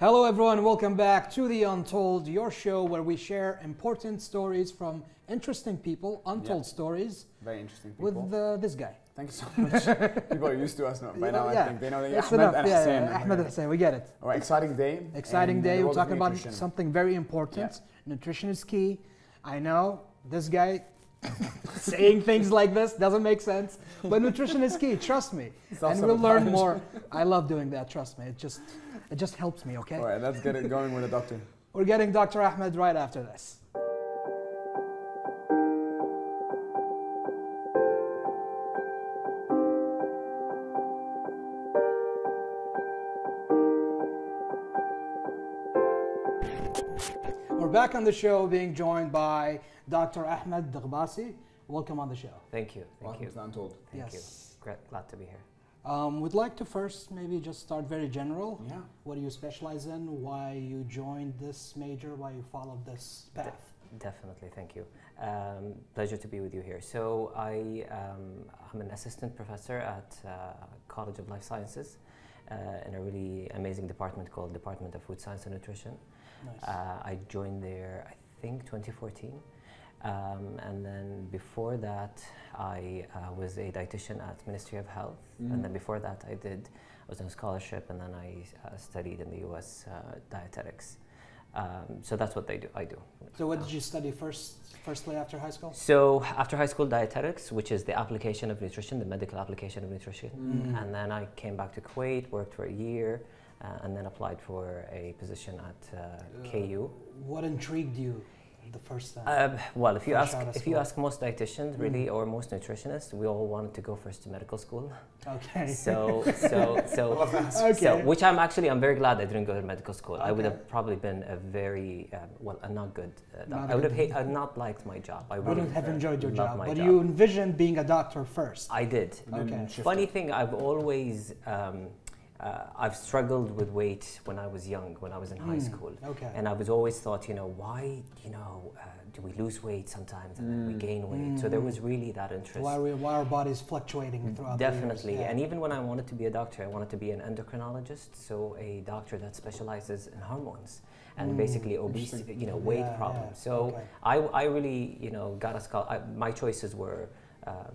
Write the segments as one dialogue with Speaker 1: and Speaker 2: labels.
Speaker 1: Hello everyone, welcome back to the Untold, your show where we share important stories from interesting people, untold stories.
Speaker 2: Very interesting people.
Speaker 1: With this guy.
Speaker 2: Thank you so much. People are used to us now. By now I think they know that
Speaker 1: It's
Speaker 2: Ahmad
Speaker 1: enough.
Speaker 2: and Hussein.
Speaker 1: Ahmad and Hussein, we get it.
Speaker 2: All right, exciting day.
Speaker 1: Exciting day, we're talking about
Speaker 2: nutrition.
Speaker 1: something very important. Nutrition is key. I know, this guy saying things like this doesn't make sense, but nutrition is key, trust me. And we'll learn more. I love doing that, trust me. It just helps me, okay?
Speaker 2: All right, let's get it going with the doctor.
Speaker 1: We're getting Dr. Ahmad right after this. We're back on the show being joined by Dr. Ahmad Al-Duqbasi. Welcome on the show.
Speaker 3: Thank you.
Speaker 2: Welcome to Untold.
Speaker 3: Thank you. Glad to be here.
Speaker 1: We'd like to first maybe just start very general.
Speaker 2: Yeah.
Speaker 1: What do you specialize in? Why you joined this major? Why you followed this path?
Speaker 3: Definitely, thank you. Pleasure to be with you here. So I'm an assistant professor at College of Life Sciences in a really amazing department called Department of Food Science and Nutrition.
Speaker 1: Nice.
Speaker 3: I joined there, I think, 2014. And then before that, I was a dietitian at Ministry of Health. And then before that, I was on a scholarship, and then I studied in the US dietetics. So that's what I do.
Speaker 1: So what did you study firstly after high school?
Speaker 3: So after high school, dietetics, which is the application of nutrition, the medical application of nutrition. And then I came back to Kuwait, worked for a year, and then applied for a position at KU.
Speaker 1: What intrigued you the first time?
Speaker 3: Well, if you ask most dietitians, really, or most nutritionists, we all wanted to go first to medical school.
Speaker 1: Okay.
Speaker 3: So,
Speaker 1: Okay.
Speaker 3: which I'm very glad I didn't go to medical school.
Speaker 1: Okay.
Speaker 3: I would have probably been a very, a not good. I'd not liked my job. I
Speaker 1: wouldn't have enjoyed your job, but
Speaker 3: job.
Speaker 1: you envisioned being a doctor first.
Speaker 3: I did.
Speaker 1: Okay.
Speaker 3: Funny thing, I've always. I've struggled with weight when I was young, when I was in high school.
Speaker 1: Okay.
Speaker 3: And I was always thought, why, do we lose weight sometimes and then we gain weight? So there was really that interest.
Speaker 1: Why our bodies fluctuating throughout
Speaker 3: Definitely.
Speaker 1: the years. Yeah.
Speaker 3: And even when I wanted to be a doctor, I wanted to be an endocrinologist, so a doctor that specializes in hormones and basically obesity, weight problems. So I really, got a scholar. My choices were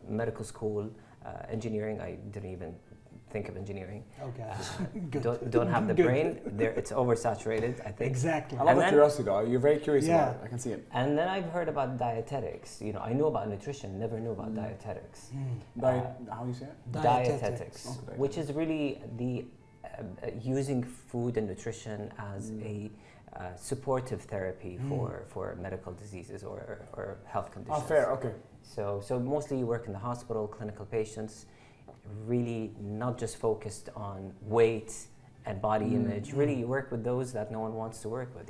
Speaker 3: medical school, engineering. I didn't even think of engineering.
Speaker 1: Okay.
Speaker 3: Don't have the brain. It's oversaturated, I think.
Speaker 1: Exactly.
Speaker 2: I love the curiosity though. You're very curious about it. I can see it.
Speaker 3: And then I've heard about dietetics. I knew about nutrition, never knew about dietetics.
Speaker 2: How do you say it?
Speaker 3: Dietetics, which is really the using food and nutrition as a supportive therapy for medical diseases or health conditions.
Speaker 2: Oh, fair. Okay.
Speaker 3: So mostly you work in the hospital, clinical patients, really not just focused on weight and body image. Really, you work with those that no one wants to work with.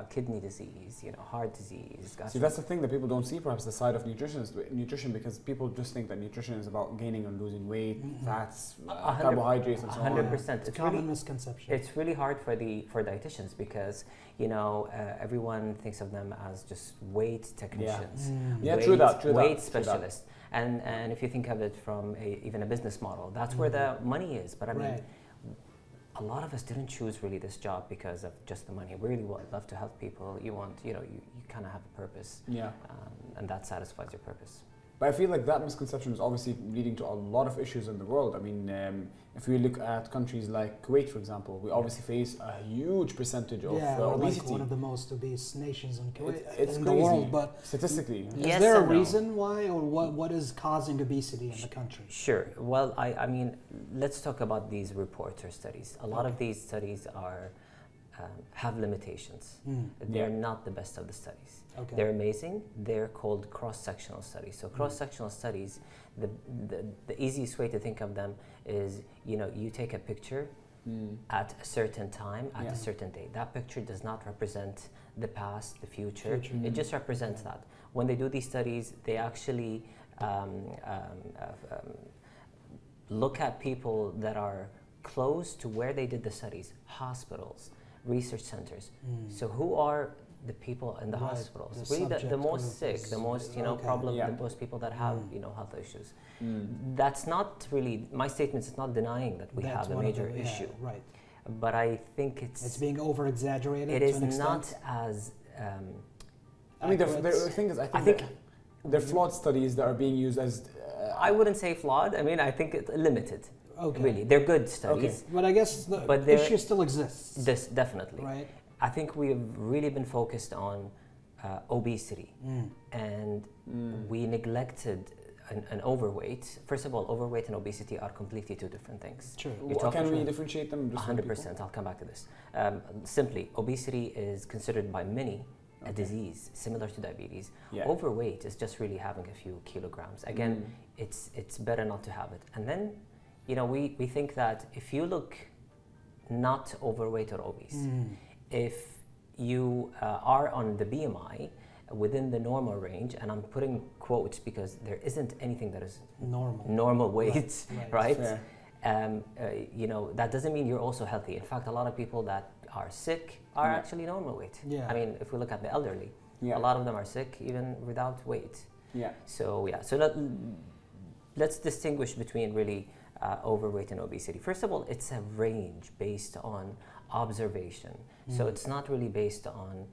Speaker 3: Kidney disease, heart disease.
Speaker 2: See, that's the thing that people don't see, perhaps, the side of nutrition, because people just think that nutrition is about gaining and losing weight, fats, carbohydrates, and so on.
Speaker 3: 100%.
Speaker 1: It's common misconception.
Speaker 3: It's really hard for dietitians because everyone thinks of them as just weight technicians.
Speaker 2: Yeah, true that.
Speaker 3: Weight specialists. And if you think of it from even a business model, that's where the money is. But I mean, a lot of us didn't choose really this job because of just the money. We really love to help people. You want, you kind of have a purpose.
Speaker 2: Yeah.
Speaker 3: And that satisfies your purpose.
Speaker 2: But I feel like that misconception is obviously leading to a lot of issues in the world. I mean, if we look at countries like Kuwait, for example, we obviously face a huge percentage of obesity.
Speaker 1: Like one of the most obese nations in Kuwait,
Speaker 2: it's
Speaker 1: in
Speaker 2: crazy,
Speaker 1: the world. But
Speaker 2: statistically,
Speaker 1: is there a reason why, or what is causing obesity in the country?
Speaker 3: Sure. Well, I mean, let's talk about these reports or studies. A lot of these studies have limitations. They're not the best of the studies.
Speaker 1: Okay.
Speaker 3: They're amazing. They're called cross-sectional studies. So cross-sectional studies, the easiest way to think of them is, you take a picture at a certain time, at a certain date. That picture does not represent the past, the future. It just represents that. When they do these studies, they actually look at people that are close to where they did the studies, hospitals, research centers. So who are the people in the hospitals? Really the most sick, the most problem, the most people that have health issues. That's not really my statement. Is not denying that we have a major issue.
Speaker 1: Right.
Speaker 3: but I think it's
Speaker 1: being over exaggerated.
Speaker 3: It is not as.
Speaker 2: I mean, the thing is, I think they're flawed studies that are being used as.
Speaker 3: I wouldn't say flawed. I mean, I think it's limited.
Speaker 1: Okay.
Speaker 3: Really, they're good studies.
Speaker 1: Okay. But I guess the issue still exists.
Speaker 3: This definitely.
Speaker 1: Right.
Speaker 3: I think we've really been focused on obesity, and we neglected an overweight. First of all, overweight and obesity are completely two different things.
Speaker 1: True.
Speaker 2: Can we differentiate them?
Speaker 3: 100%. I'll come back to this. Simply, obesity is considered by many a disease similar to diabetes. Yeah. Overweight is just really having a few kilograms. Again, it's better not to have it. And then, we think that if you look not overweight or obese, if you are on the BMI within the normal range, and I'm putting quotes because there isn't anything that is normal weight, right? That doesn't mean you're also healthy. In fact, a lot of people that are sick are actually normal weight. Yeah. I mean, if we look at the elderly, a lot of them are sick even without weight. Yeah. So let's distinguish between really overweight and obesity. First of all, it's a range based on observation. So it's not really based on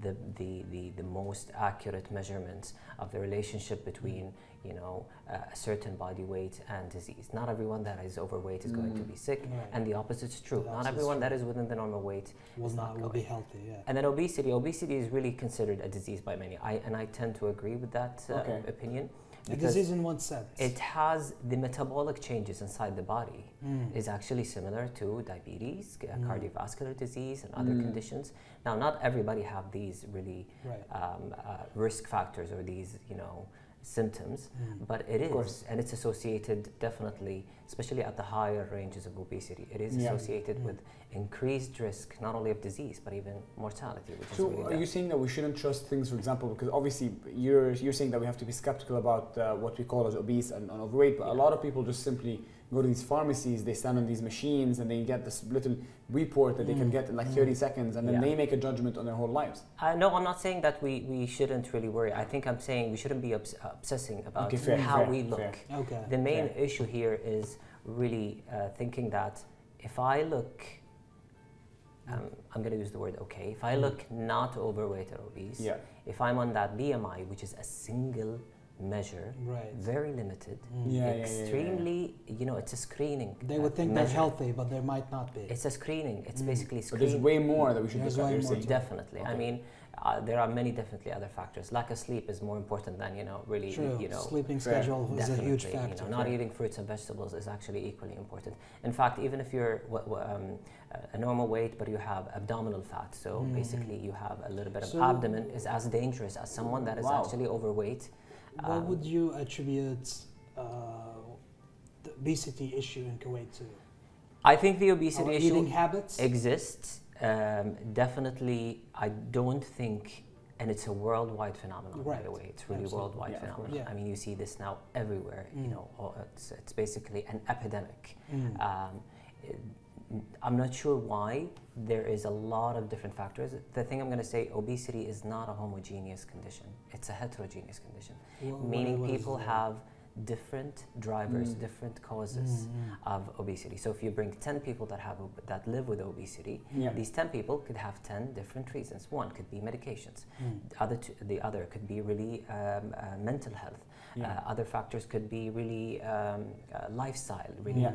Speaker 3: the most accurate measurements of the relationship between a certain body weight and disease. Not everyone that is overweight is going to be sick, and the opposite is true. Not everyone that is within the normal weight will be healthy. Yeah. And then obesity is really considered a disease by many. I tend to agree with that opinion.
Speaker 1: A disease in one sense.
Speaker 3: It has the metabolic changes inside the body is actually similar to diabetes, cardiovascular disease, and other conditions. Now, not everybody have these really risk factors or these symptoms, but it is, and it's associated definitely, especially at the higher ranges of obesity. It is associated with increased risk, not only of disease, but even mortality. Which
Speaker 2: so
Speaker 3: is really
Speaker 2: are you saying that we shouldn't trust things, for example, because obviously you're saying that we have to be skeptical about what we call as obese and overweight, but a lot of people just simply go to these pharmacies, they stand on these machines, and they get this little report that they can get in like 30 seconds, and then they make a judgment on their whole lives.
Speaker 3: No, I'm not saying that we shouldn't really worry. I think I'm saying we shouldn't be obsessing about how we look. Okay. The main issue here is really thinking that if I look, I'm going to use the word okay, if I look not overweight or obese, if I'm on that BMI, which is a single measure, very limited, extremely, it's a screening.
Speaker 1: They would think they're healthy, but they might not be.
Speaker 3: It's a screening. It's basically screening.
Speaker 2: But there's way more that we should discuss.
Speaker 3: Definitely. Okay. I mean, there are many definitely other factors. Lack of sleep is more important than, really,
Speaker 1: sleeping schedule is a huge factor.
Speaker 3: Not eating fruits and vegetables is actually equally important. In fact, even if you're a normal weight, but you have abdominal fat, so basically you have a little bit of abdomen, is as dangerous as someone that is actually overweight.
Speaker 1: What would you attribute the obesity issue in Kuwait to?
Speaker 3: I think the obesity issue
Speaker 1: eating habits
Speaker 3: exists. Definitely, I don't think, and it's a worldwide phenomenon, by the way. It's really worldwide phenomenon. Yeah. I mean, you see this now everywhere. It's basically an epidemic. I'm not sure why. There is a lot of different factors. The thing I'm going to say, obesity is not a homogeneous condition. It's a heterogeneous condition, meaning people have different drivers, different causes of obesity. So if you bring 10 people that live with obesity, these 10 people could have 10 different reasons. One could be medications. The other could be really mental health. Other factors could be really lifestyle. Really,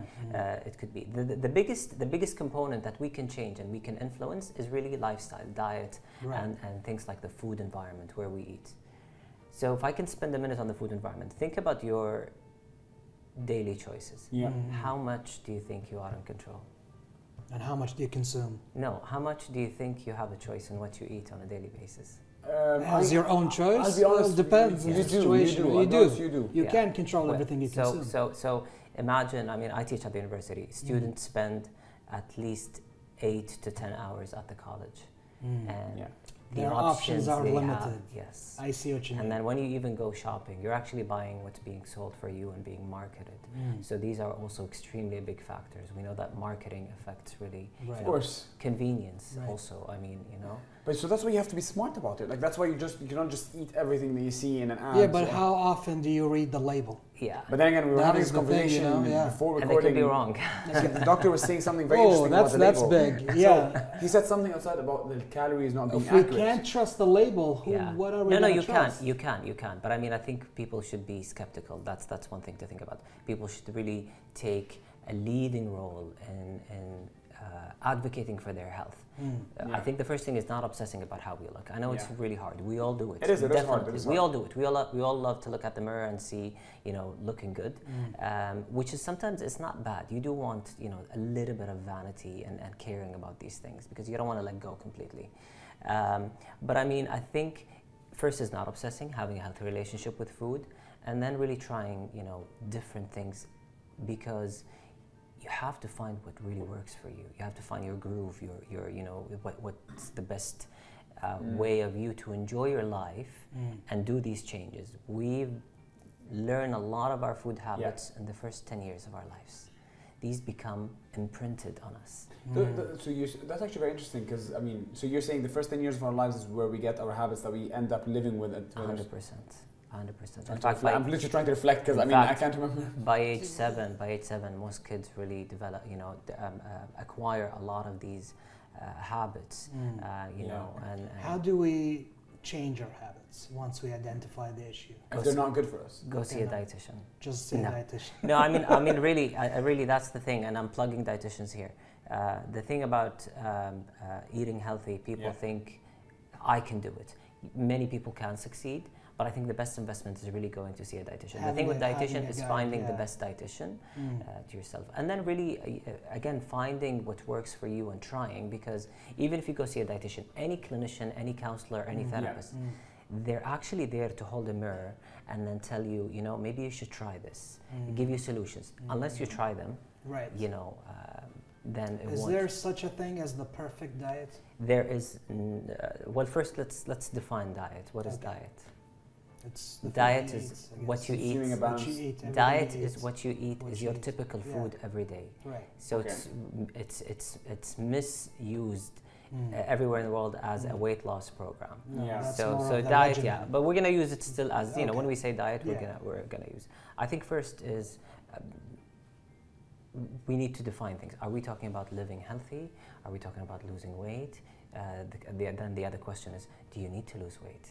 Speaker 3: it could be the biggest component that we can change and we can influence is really lifestyle, diet, and things like the food environment where we eat. So if I can spend a minute on the food environment, think about your daily choices. How much do you think you are in control?
Speaker 1: And how much do you consume?
Speaker 3: No, how much do you think you have a choice in what you eat on a daily basis?
Speaker 1: Has your own choice?
Speaker 2: I'll be honest,
Speaker 1: it depends on the situation. You do. You can't control everything you consume.
Speaker 3: So imagine, I mean, I teach at the university. Students spend at least 8 to 10 hours at the college. And
Speaker 1: their options are limited.
Speaker 3: Yes.
Speaker 1: I see what you mean.
Speaker 3: And then when you even go shopping, you're actually buying what's being sold for you and being marketed. So these are also extremely big factors. We know that marketing affects really
Speaker 2: of course
Speaker 3: convenience also. I mean,
Speaker 2: But so that's why you have to be smart about it. Like that's why you cannot just eat everything that you see in an ad.
Speaker 1: Yeah, but how often do you read the label?
Speaker 3: Yeah.
Speaker 2: But then again, we were
Speaker 1: That
Speaker 2: having
Speaker 1: is
Speaker 2: this
Speaker 1: the thing,
Speaker 2: conversation
Speaker 1: you know, yeah.
Speaker 2: before
Speaker 3: And they
Speaker 2: recording.
Speaker 3: could be wrong.
Speaker 2: So the doctor was saying something very interesting about the
Speaker 1: that's
Speaker 2: label.
Speaker 1: big. Yeah.
Speaker 2: So he said something outside about the calories not being
Speaker 1: If we
Speaker 2: accurate.
Speaker 1: can't trust the label, what are we
Speaker 3: No,
Speaker 1: gonna
Speaker 3: you
Speaker 1: trust?
Speaker 3: can. You can. But I mean, I think people should be skeptical. That's one thing to think about. People should really take a leading role in advocating for their health. I think the first thing is not obsessing about how we look. I know it's really hard. We all do it.
Speaker 2: It is
Speaker 3: Definitely.
Speaker 2: hard. It is hard.
Speaker 3: We all do it. We all love to look at the mirror and see, looking good, which is sometimes it's not bad. You do want, a little bit of vanity and caring about these things because you don't want to let go completely. But I mean, I think first is not obsessing, having a healthy relationship with food, and then really trying, different things, because you have to find what really works for you. You have to find your groove, your what's the best way of you to enjoy your life and do these changes. We've learned a lot of our food habits in the first 10 years of our lives. These become imprinted on us.
Speaker 2: That's actually very interesting because, so you're saying the first 10 years of our lives is where we get our habits that we end up living with it.
Speaker 3: 100%.
Speaker 2: In fact, I'm literally trying to reflect because I can't remember.
Speaker 3: By age seven, most kids really develop, acquire a lot of these habits, and
Speaker 1: how do we change our habits once we identify the issue?
Speaker 2: If they're not good for us,
Speaker 3: go see a dietitian.
Speaker 1: Just see a dietitian.
Speaker 3: No, I mean, really, that's the thing, and I'm plugging dietitians here. The thing about eating healthy, people think I can do it. Many people can succeed. But I think the best investment is really going to see a dietitian. The thing with dietitian is finding the best dietitian to yourself. And then really, again, finding what works for you and trying, because even if you go see a dietitian, any clinician, any counselor, any therapist, they're actually there to hold a mirror and then tell you, maybe you should try this, give you solutions. Unless you try them, then it won't.
Speaker 1: Is there such a thing as the perfect diet?
Speaker 3: There is, well, first let's define diet. What is diet? Diet is what you eat. Diet is what you eat is your typical food every day.
Speaker 1: Right.
Speaker 3: So it's misused everywhere in the world as a weight loss program. So diet, but we're gonna use it still as when we say diet, we're gonna use. I think first is we need to define things. Are we talking about living healthy? Are we talking about losing weight? Then the other question is, do you need to lose weight?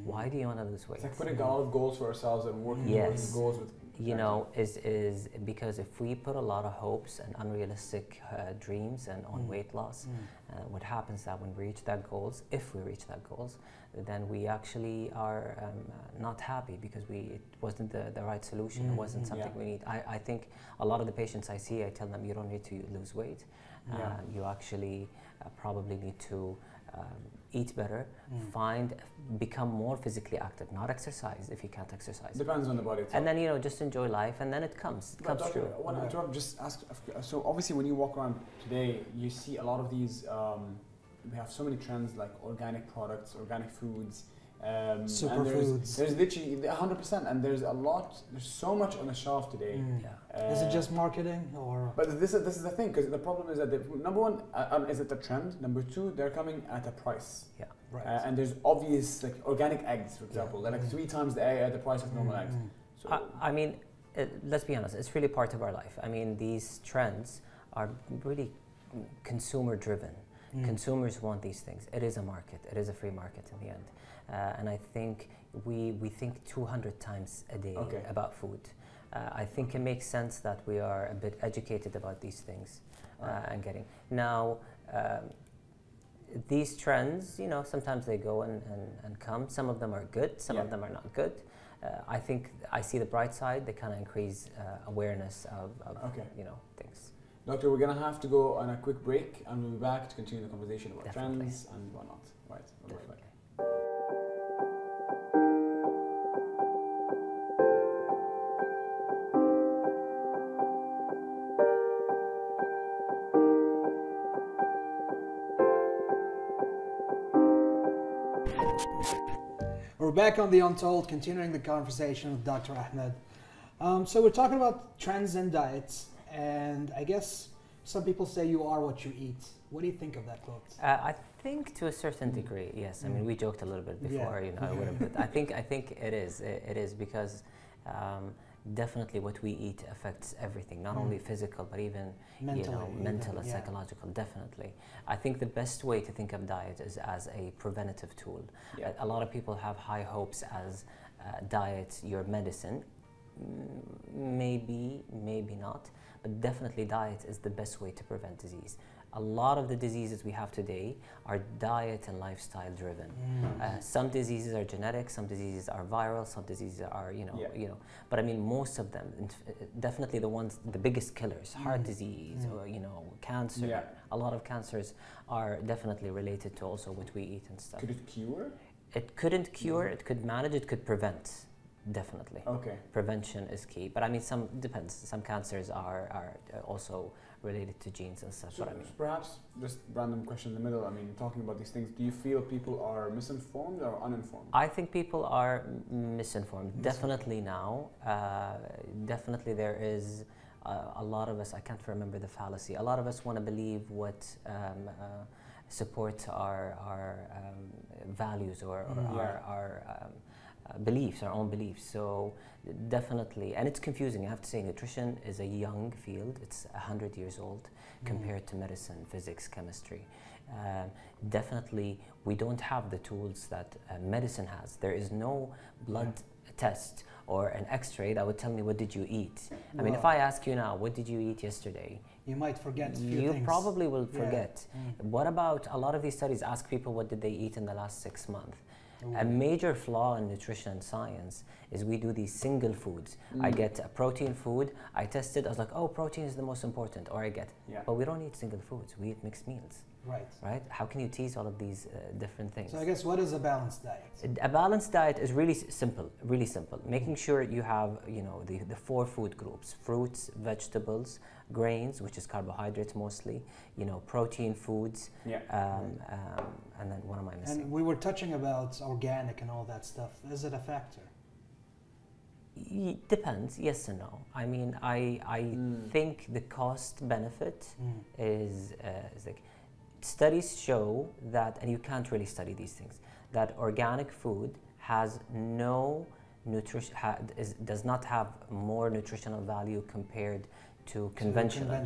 Speaker 3: Why do you want to lose weight?
Speaker 2: It's like putting a lot of goals for ourselves and working towards goals with.
Speaker 3: Is because if we put a lot of hopes and unrealistic dreams and on weight loss, what happens that when we reach that goals, if we reach that goals, then we actually are not happy because it wasn't the right solution. It wasn't something we need. I think a lot of the patients I see, I tell them you don't need to lose weight. You actually probably need to eat better, become more physically active, not exercise if you can't exercise.
Speaker 2: Depends on the body itself.
Speaker 3: And then just enjoy life, and then it comes true.
Speaker 2: I want to interrupt, just ask, so obviously when you walk around today, you see a lot of these, we have so many trends like organic products, organic foods,
Speaker 1: superfoods.
Speaker 2: There's literally 100%, and there's so much on the shelf today.
Speaker 1: Is it just marketing or?
Speaker 2: But this is the thing, because the problem is that number one, is it a trend? Number two, they're coming at a price. And there's obvious like organic eggs, for example, they're like 3 times the price of normal eggs. So
Speaker 3: I mean, let's be honest, it's really part of our life. I mean, these trends are really consumer driven. Consumers want these things. It is a market. It is a free market in the end. And I think we think 200 times a day about food. I think it makes sense that we are a bit educated about these things and getting. Now, these trends, sometimes they go and come. Some of them are good, some of them are not good. I think I see the bright side. They kind of increase awareness of things.
Speaker 2: Doctor, we're going to have to go on a quick break and we'll be back to continue the conversation about trends and whatnot. Right.
Speaker 1: We're back on the Untold, continuing the conversation with Dr. Ahmad. So we're talking about trends and diets, and I guess some people say you are what you eat. What do you think of that quote?
Speaker 3: I think to a certain degree, yes. I mean, we joked a little bit before, I think it is. It is because definitely what we eat affects everything, not only physical, but even mental and psychological, definitely. I think the best way to think of diet is as a preventative tool. A lot of people have high hopes as diet, your medicine. Maybe not, but definitely diet is the best way to prevent disease. A lot of the diseases we have today are diet and lifestyle driven. Some diseases are genetic, some diseases are viral, some diseases are, but I mean, most of them, definitely the biggest killers, heart disease, or, cancer. A lot of cancers are definitely related to also what we eat and stuff.
Speaker 2: Could it cure?
Speaker 3: It couldn't cure, it could manage, it could prevent. Definitely.
Speaker 2: Okay.
Speaker 3: Prevention is key. But I mean, depends. Some cancers are also related to genes and stuff.
Speaker 2: So perhaps just random question in the middle. I mean, talking about these things, do you feel people are misinformed or uninformed?
Speaker 3: I think people are misinformed. Definitely now. Definitely there is a lot of us, I can't remember the fallacy, a lot of us want to believe what supports our values or our beliefs, our own beliefs. So definitely, and it's confusing, I have to say, nutrition is a young field. It's 100 years old compared to medicine, physics, chemistry. Definitely, we don't have the tools that medicine has. There is no blood test or an x-ray that would tell me what did you eat. I mean, if I ask you now, what did you eat yesterday?
Speaker 1: You might forget a few
Speaker 3: you
Speaker 1: things.
Speaker 3: Probably will forget. What about, a lot of these studies ask people what did they eat in the last 6 months. A major flaw in nutrition science is we do these single foods. I get a protein food, I test it, I was like, oh, protein is the most important, or I get, but we don't eat single foods, we eat mixed meals. Right? How can you tease all of these different things?
Speaker 1: So I guess, what is a balanced diet?
Speaker 3: A balanced diet is really simple, really simple. Making sure you have, the 4 food groups: fruits, vegetables, grains, which is carbohydrates mostly, protein foods, and then what am I missing?
Speaker 1: And we were touching about organic and all that stuff. Is it a factor?
Speaker 3: Depends, yes and no. I mean, I think the cost benefit is like, studies show that, and you can't really study these things, that organic food has no nutrition, does not have more nutritional value compared to conventional.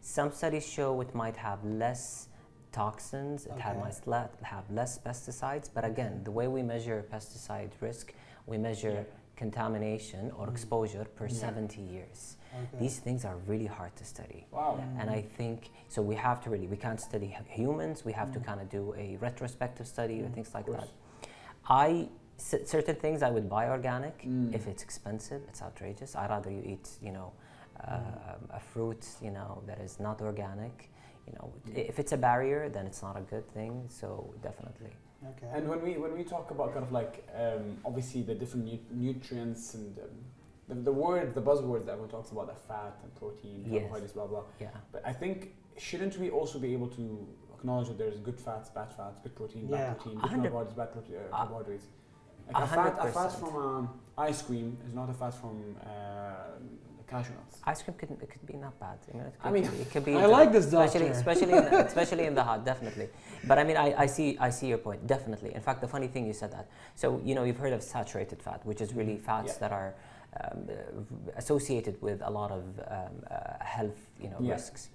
Speaker 3: Some studies show it might have less toxins, it might have less pesticides, but again, the way we measure pesticide risk, we measure contamination or exposure per 70 years. These things are really hard to study. And I think, so we have to really, we can't study humans, we have to kind of do a retrospective study or things like that. Certain things I would buy organic. If it's expensive, it's outrageous. I'd rather you eat, a fruit, that is not organic. If it's a barrier, then it's not a good thing. So definitely.
Speaker 2: And when we talk about kind of like obviously the different nutrients and the buzzwords that everyone talks about, the fat and protein, carbohydrates, blah blah. But I think, shouldn't we also be able to acknowledge that there's good fats, bad fats, good protein, bad protein, good carbohydrates, bad carbohydrates? Like a fat from ice cream is not a fat from cashew nuts.
Speaker 3: Ice cream could be not bad. It could be.
Speaker 1: I like this, doctor.
Speaker 3: especially in the hot, definitely. But I mean, I see your point, definitely. In fact, the funny thing you said that. So you've heard of saturated fat, which is really fats that are associated with a lot of health, risks.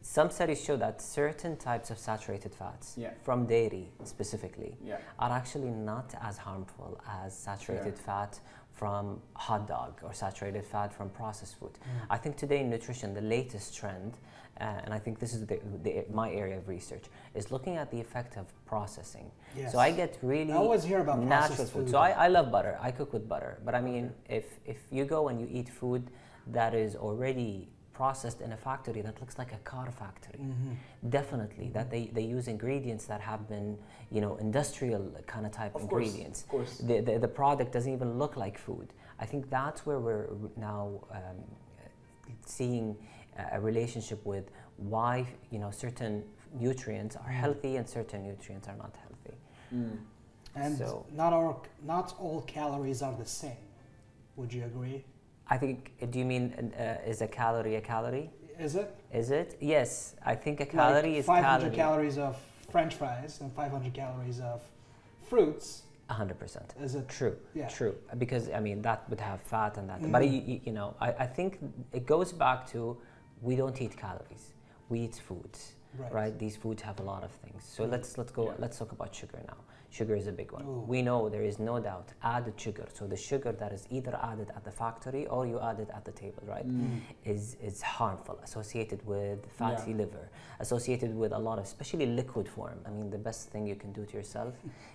Speaker 3: Some studies show that certain types of saturated fats, from dairy specifically, are actually not as harmful as saturated fat from hot dog or saturated fat from processed food. I think today in nutrition, the latest trend, and I think this is my area of research, is looking at the effect of processing. So I get really
Speaker 1: I always hear about
Speaker 3: natural food. So I love butter. I cook with butter. But I mean, if you go and you eat food that is already processed in a factory that looks like a car factory, definitely that they use ingredients that have been, industrial kind of type ingredients. Of course. The product doesn't even look like food. I think that's where we're now seeing a relationship with why certain nutrients are healthy and certain nutrients are not healthy.
Speaker 1: And so, not all calories are the same. Would you agree?
Speaker 3: I think, do you mean is a calorie a calorie?
Speaker 1: Is it?
Speaker 3: Is it? Yes, I think a calorie is
Speaker 1: 500 calories of French fries and 500 calories of fruits
Speaker 3: 100%.
Speaker 1: Is it
Speaker 3: true?
Speaker 1: Yeah.
Speaker 3: True. Because I mean that would have fat and that. But you know, I think it goes back to we don't eat calories. We eat foods. Right. These foods have a lot of things. So let's go. Let's talk about sugar now. Sugar is a big one.
Speaker 1: Ooh.
Speaker 3: We know there is no doubt added sugar. So the sugar that is either added at the factory or you add it at the table, right, is harmful. Associated with fatty liver. Associated with a lot of, especially liquid form. I mean, the best thing you can do to yourself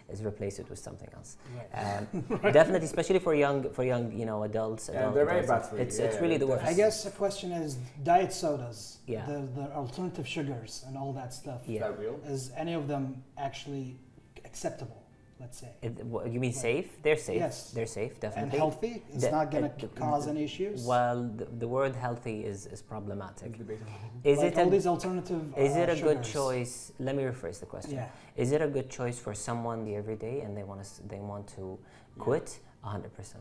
Speaker 3: is replace it with something else. Right. Definitely, especially for young, you know, adults.
Speaker 2: Yeah, they're very bad for you.
Speaker 3: It's really the worst.
Speaker 1: I guess the question is diet sodas.
Speaker 3: Yeah.
Speaker 1: The alternative sugars and all that stuff.
Speaker 2: Is that real?
Speaker 1: Is any of them actually acceptable? Let's say.
Speaker 3: You mean safe? They're safe.
Speaker 1: Yes.
Speaker 3: They're safe, definitely.
Speaker 1: And healthy? It's not going to cause any issues?
Speaker 3: Well, the word healthy is problematic.
Speaker 1: Is like it all these alternative
Speaker 3: Is it a
Speaker 1: sugars.
Speaker 3: good choice? Let me rephrase the question.
Speaker 1: Yeah.
Speaker 3: Is it a good choice for someone the everyday and they want to quit? 100%.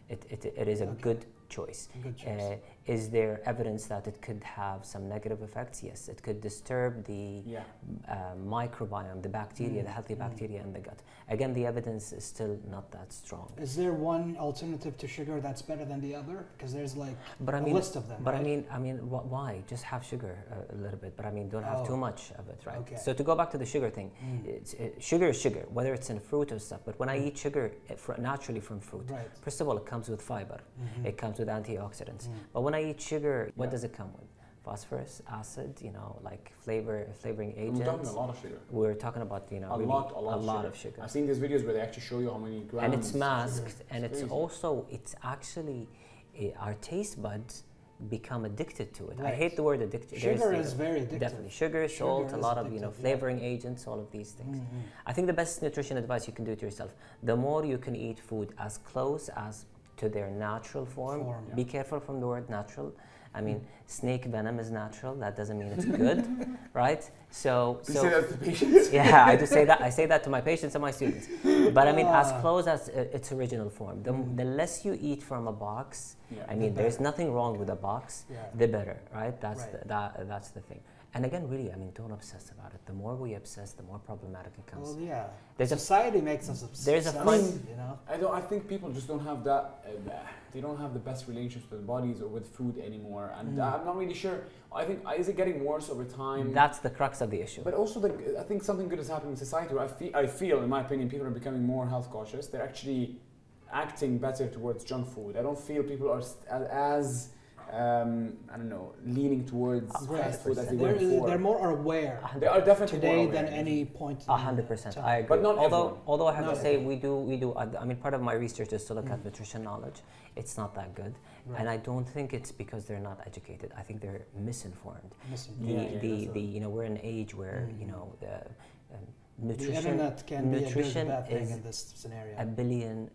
Speaker 3: It is a good choice.
Speaker 1: Good choice.
Speaker 3: Is there evidence that it could have some negative effects? Yes, it could disturb the microbiome, the bacteria, the healthy bacteria in the gut. Again, the evidence is still not that strong.
Speaker 1: Is there one alternative to sugar that's better than the other? Because there's like a list of them.
Speaker 3: But
Speaker 1: right?
Speaker 3: I mean, why? Just have sugar a little bit. But I mean, don't have too much of it, right?
Speaker 1: Okay.
Speaker 3: So to go back to the sugar thing, sugar is sugar, whether it's in fruit or stuff. But when I eat sugar naturally from fruit, first of all, it comes with fiber. It comes with antioxidants. But when I eat sugar, what does it come with? Phosphorus, acid, you know, like flavoring agents.
Speaker 2: We're talking a lot of sugar.
Speaker 3: We're talking about, you know, a lot of sugar.
Speaker 2: I've seen these videos where they actually show you how many grams.
Speaker 3: And it's masked, and it's actually our taste buds become addicted to it. I hate the word addicted.
Speaker 1: Sugar is very addictive.
Speaker 3: Definitely. Sugar, salt, a lot of, you know, flavoring agents, all of these things. I think the best nutrition advice you can do to yourself, the more you can eat food as close as to their natural form. Be careful from the word natural. I mean, snake venom is natural. That doesn't mean it's good, right? So
Speaker 2: you say that to patients?
Speaker 3: Yeah, I do say that. I say that to my patients and my students. But I mean, as close as its original form. The less you eat from a box, I mean, there's nothing wrong with a box. The better, right? That's the thing. And again, really, I mean, don't obsess about it. The more we obsess, the more problematic it comes.
Speaker 1: Well, yeah. Society makes us obsessed.
Speaker 3: There's a fun,
Speaker 2: you know. I think people just don't have that. They don't have the best relationships with bodies or with food anymore. And I'm not really sure. I think is it getting worse over time?
Speaker 3: That's the crux of the issue.
Speaker 2: But also, I think something good is happening in society. Where I feel, in my opinion, people are becoming more health cautious. They're actually acting better towards junk food. I don't feel people are as I don't know, leaning towards fast food as they were before.
Speaker 1: They're more aware.
Speaker 2: They are definitely
Speaker 1: today
Speaker 2: more aware
Speaker 1: than any point.
Speaker 3: 100%. I agree.
Speaker 2: But not
Speaker 3: although I have to say we do. I mean, part of my research is to look at nutrition knowledge. It's not that good, and I don't think it's because they're not educated. I think they're misinformed. You know, we're in an age where you know nutrition.
Speaker 1: The internet can be a good bad thing in this scenario.
Speaker 3: $1 billion.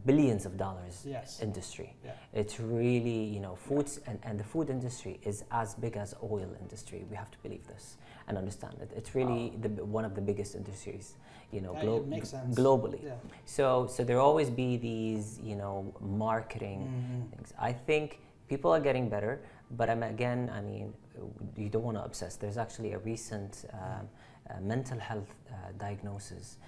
Speaker 3: Billions of dollars industry. It's really, you know, foods and the food industry is as big as oil industry. We have to believe this and understand it. It's really one of the biggest industries, you know, globally. So there always be these, you know, marketing things. I think people are getting better, but I mean, you don't want to obsess. There's actually a recent mental health diagnosis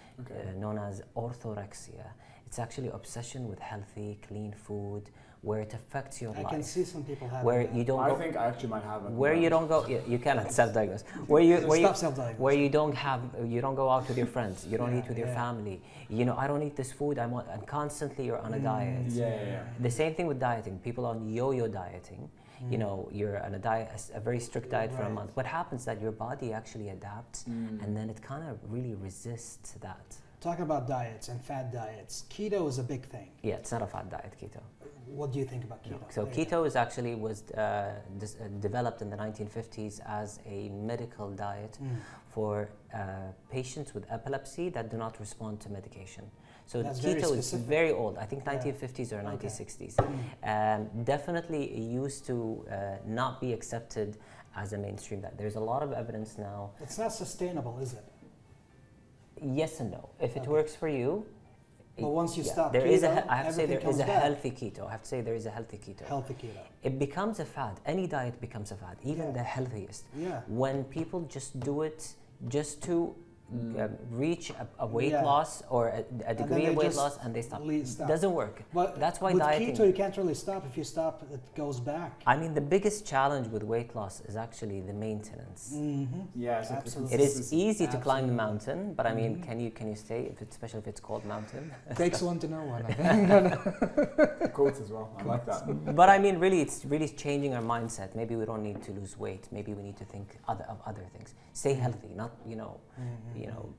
Speaker 3: known as orthorexia. It's actually obsession with healthy, clean food, where it affects your life.
Speaker 1: I can see some people have
Speaker 3: where
Speaker 1: that.
Speaker 3: you don't.
Speaker 2: I think I actually might have it.
Speaker 3: Where you don't go, you cannot self-diagnose. Where you don't go out with your friends. You don't eat with your family. You know, I don't eat this food. I'm constantly you're on a diet. The same thing with dieting. People on yo-yo dieting. You know, you're on a very strict diet for a month. What happens is that your body actually adapts, and then it kind of really resists that.
Speaker 1: Talk about diets and fad diets. Keto is a big thing.
Speaker 3: Yeah, it's not a fad diet, keto.
Speaker 1: What do you think about keto?
Speaker 3: No. So keto is actually developed in the 1950s as a medical diet for patients with epilepsy that do not respond to medication. So keto is very old. I think 1950s or 1960s. Definitely it used to not be accepted as a mainstream diet. There's a lot of evidence now.
Speaker 1: It's not sustainable, is it?
Speaker 3: Yes and no. If it works for you.
Speaker 1: But once you stop
Speaker 3: there
Speaker 1: keto,
Speaker 3: is I have to say there is a
Speaker 1: back.
Speaker 3: healthy keto. I have to say there is a healthy keto.
Speaker 1: Healthy keto.
Speaker 3: It becomes a fad. Any diet becomes a fad, even the healthiest.
Speaker 1: Yeah.
Speaker 3: When people just do it just to reach a weight loss or a degree of weight loss and they stop. Doesn't work.
Speaker 1: But
Speaker 3: that's why
Speaker 1: with
Speaker 3: dieting.
Speaker 1: keto, you can't really stop. If you stop, it goes back.
Speaker 3: I mean, the biggest challenge with weight loss is actually the maintenance.
Speaker 2: Yes,
Speaker 1: absolutely.
Speaker 3: It is easy to climb the mountain, but I mean, can you stay? Especially if it's called mountain.
Speaker 1: Takes one to know one. I think.
Speaker 2: Quotes as well. I like that.
Speaker 3: But I mean, really, it's really changing our mindset. Maybe we don't need to lose weight. Maybe we need to think of other things. Stay healthy, not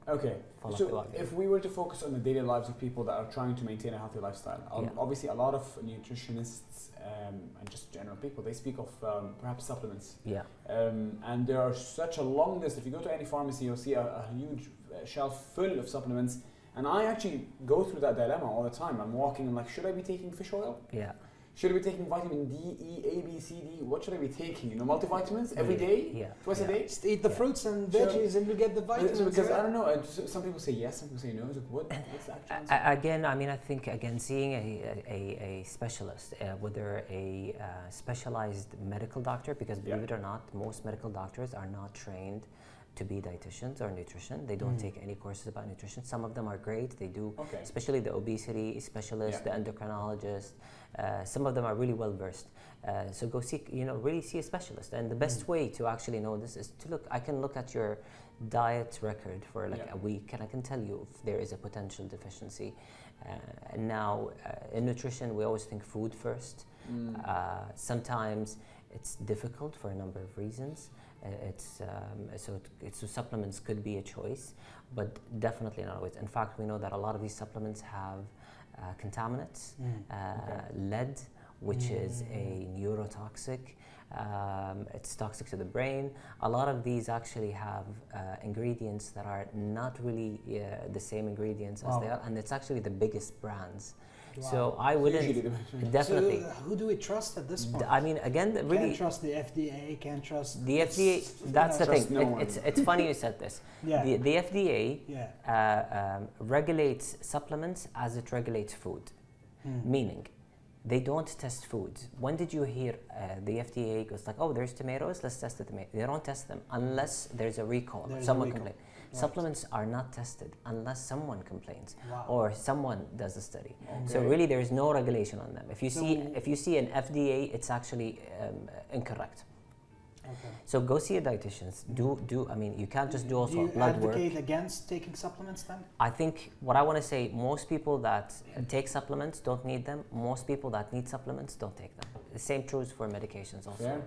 Speaker 2: Okay. So if we were to focus on the daily lives of people that are trying to maintain a healthy lifestyle, obviously a lot of nutritionists and just general people, they speak of perhaps supplements.
Speaker 3: Yeah.
Speaker 2: And there are such a long list. If you go to any pharmacy, you'll see a huge shelf full of supplements. And I actually go through that dilemma all the time. I'm walking, I'm like, should I be taking fish oil?
Speaker 3: Yeah.
Speaker 2: Should I be taking vitamin D, E, A, B, C, D? What should I be taking? Multivitamins every day?
Speaker 3: Yeah.
Speaker 2: Twice a day?
Speaker 1: Just eat the fruits and veggies and you get the vitamins.
Speaker 2: Because I don't know, some people say yes, some people say no. What's the actual answer?
Speaker 3: Again, I mean, I think, seeing a specialist, whether a specialized medical doctor, because believe it or not, most medical doctors are not trained to be dietitians or nutrition. They don't take any courses about nutrition. Some of them are great. They do, especially the obesity specialist, the endocrinologist. Some of them are really well versed. So go seek, really see a specialist. And the best way to actually know this is to look. I can look at your diet record for like a week, and I can tell you if there is a potential deficiency. And now, in nutrition, we always think food first. Sometimes it's difficult for a number of reasons. So supplements could be a choice, but definitely not always. In fact, we know that a lot of these supplements have contaminants, lead, which is a neurotoxic. It's toxic to the brain. A lot of these actually have ingredients that are not really the same ingredients as they are, and it's actually the biggest brands. Wow. So I wouldn't definitely.
Speaker 1: So who do we trust at this point?
Speaker 3: I mean, again, really
Speaker 1: can't trust the FDA. Can't trust
Speaker 3: the FDA. That's the thing. No it's funny you said this. The FDA regulates supplements as it regulates food, meaning they don't test foods. When did you hear the FDA goes like, oh, there's tomatoes, let's test the tomatoes? They don't test them unless there's a recall. Someone complains. Right. Supplements are not tested unless someone complains or someone does a study. So really, there is no regulation on them. If you see an FDA, it's actually incorrect. So go see a dietitian. I mean, you can't just do also blood work.
Speaker 1: Do you advocate against taking supplements then?
Speaker 3: I think what I want to say, most people that take supplements don't need them. Most people that need supplements don't take them. The same truth for medications also.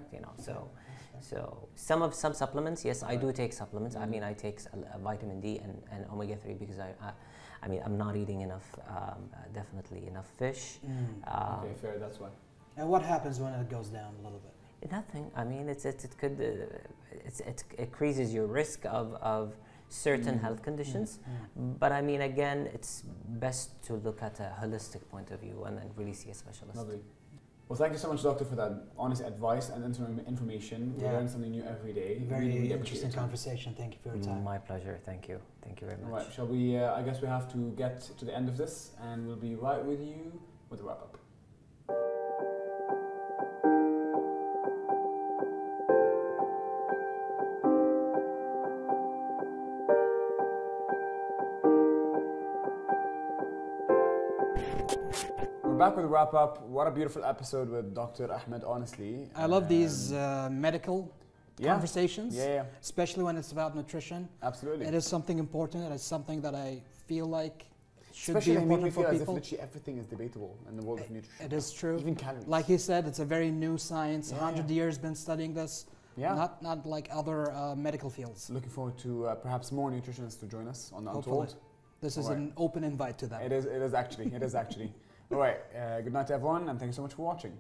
Speaker 3: So some supplements, yes, I do take supplements. I mean, I take vitamin D and omega-3 because I mean, I'm not eating enough, definitely enough fish.
Speaker 2: Okay, fair. That's why.
Speaker 1: And what happens when it goes down a little bit?
Speaker 3: Nothing. I mean, it increases your risk of certain health conditions. But I mean, again, it's best to look at a holistic point of view and then really see a specialist.
Speaker 2: Lovely. Well, thank you so much, Doctor, for that honest advice and information. We learn something new every day.
Speaker 1: Very interesting conversation. Thank you for your time.
Speaker 3: My pleasure. Thank you. Thank you very much.
Speaker 2: All right. Shall we? I guess we have to get to the end of this, and we'll be right with you with the wrap up. Back with a wrap up. What a beautiful episode with Dr. Ahmed, honestly.
Speaker 1: I love these medical conversations, especially when it's about nutrition.
Speaker 2: Absolutely.
Speaker 1: It is something important. It is something that I feel like should
Speaker 2: especially
Speaker 1: be important for people.
Speaker 2: As if literally everything is debatable in the world of nutrition.
Speaker 1: It is true.
Speaker 2: Even calories.
Speaker 1: Like he said, it's a very new science. 100 years been studying this. Not like other medical fields.
Speaker 2: Looking forward to perhaps more nutritionists to join us on the Untold.
Speaker 1: This is an open invite to them.
Speaker 2: It is actually. All right, good night to everyone, and thank you so much for watching.